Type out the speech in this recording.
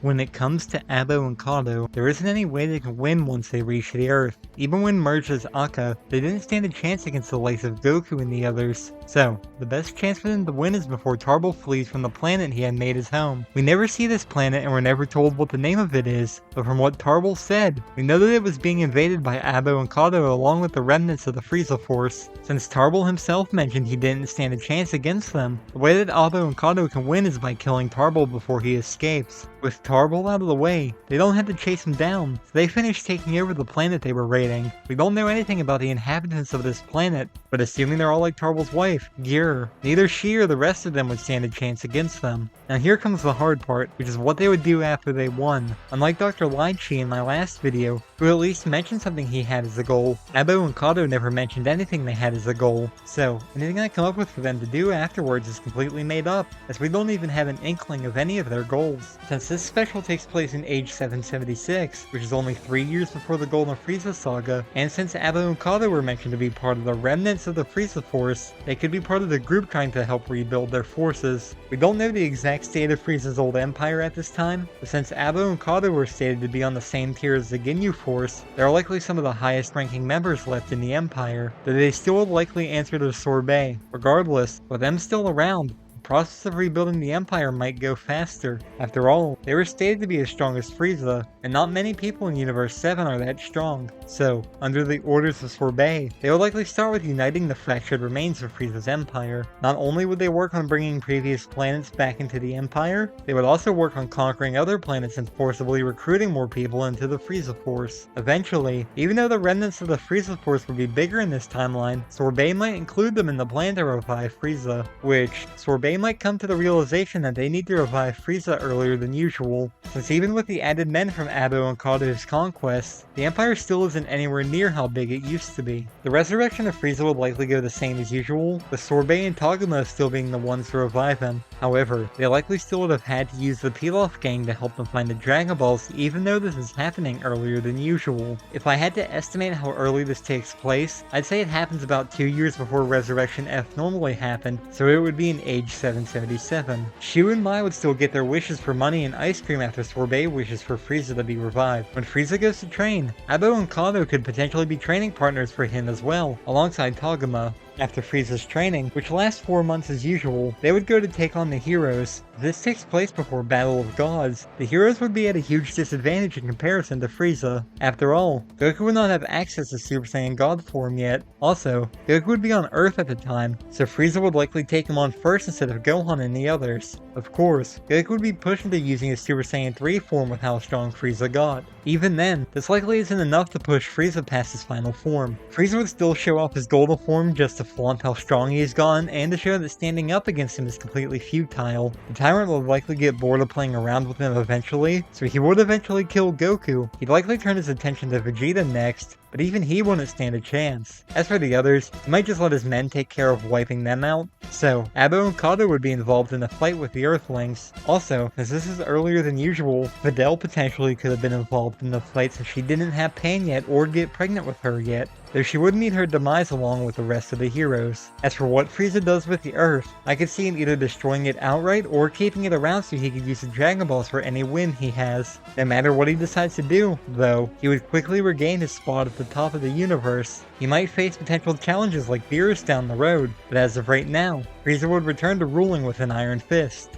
When it comes to Abo and Kado, there isn't any way they can win once they reach the Earth. Even when merged as Akka, they didn't stand a chance against the likes of Goku and the others. So, the best chance for them to win is before Tarble flees from the planet he had made his home. We never see this planet and we're never told what the name of it is, but from what Tarble said, we know that it was being invaded by Abo and Kado along with the remnants of the Frieza Force. Since Tarble himself mentioned he didn't stand a chance against them, the way that Abo and Kado can win is by killing Tarble before he escapes. With Tarble out of the way, they don't have to chase him down, so they finish taking over the planet they were raiding. We don't know anything about the inhabitants of this planet, but assuming they're all like Tarble's wife, Gear, neither she or the rest of them would stand a chance against them. Now here comes the hard part, which is what they would do after they won. Unlike Dr. Lychee in my last video, who at least mentioned something he had as a goal, Abo and Kado never mentioned anything they had as a goal. So, anything I come up with for them to do afterwards is completely made up, as we don't even have an inkling of any of their goals. Since this special takes place in age 776, which is only 3 years before the Golden Frieza saga, and since Abo and Kado were mentioned to be part of the remnants of the Frieza Force, they could be part of the group trying to help rebuild their forces. We don't know the exact state of Frieza's old empire at this time, but since Abo and Kado were stated to be on the same tier as the Ginyu Force, they are likely some of the highest ranking members left in the empire, though they still would likely answer to Sorbet. Regardless, with them still around, the process of rebuilding the empire might go faster. After all, they were stated to be as strong as Frieza, and not many people in Universe 7 are that strong. So, under the orders of Sorbet, they would likely start with uniting the fractured remains of Frieza's empire. Not only would they work on bringing previous planets back into the empire, they would also work on conquering other planets and forcibly recruiting more people into the Frieza Force. Eventually, even though the remnants of the Frieza Force would be bigger in this timeline, Sorbet might include them in the plan to revive Frieza, which Sorbet might come to the realization that they need to revive Frieza earlier than usual, since even with the added men from Abo and Kado's conquest, the Empire still isn't anywhere near how big it used to be. The resurrection of Frieza would likely go the same as usual, with Sorbet and Toguma still being the ones to revive him. However, they likely still would have had to use the Pilaf gang to help them find the Dragon Balls, even though this is happening earlier than usual. If I had to estimate how early this takes place, I'd say it happens about 2 years before Resurrection F normally happened, so it would be in age 777. Shu and Mai would still get their wishes for money and ice cream after Sorbet wishes for Frieza to be revived. When Frieza goes to train, Abo and Kado could potentially be training partners for him as well, alongside Toguma. After Frieza's training, which lasts 4 months as usual, they would go to take on the heroes. If this takes place before Battle of Gods, the heroes would be at a huge disadvantage in comparison to Frieza. After all, Goku would not have access to Super Saiyan God form yet. Also, Goku would be on Earth at the time, so Frieza would likely take him on first instead of Gohan and the others. Of course, Goku would be pushed into using his Super Saiyan 3 form with how strong Frieza got. Even then, this likely isn't enough to push Frieza past his final form. Frieza would still show off his golden form just to flaunt how strong he has gotten and to show that standing up against him is completely futile. The Tyrant would likely get bored of playing around with him eventually, so he would eventually kill Goku. He'd likely turn his attention to Vegeta next, but even he wouldn't stand a chance. As for the others, he might just let his men take care of wiping them out. So, Abo and Kado would be involved in a fight with the Earthlings. Also, as this is earlier than usual, Videl potentially could have been involved in the fight since she didn't have Pan yet or get pregnant with her yet, though she would meet her demise along with the rest of the heroes. As for what Frieza does with the Earth, I could see him either destroying it outright or keeping it around so he could use the Dragon Balls for any win he has. No matter what he decides to do, though, he would quickly regain his spot at the top of the universe. He might face potential challenges like Beerus down the road, but as of right now, Frieza would return to ruling with an iron fist.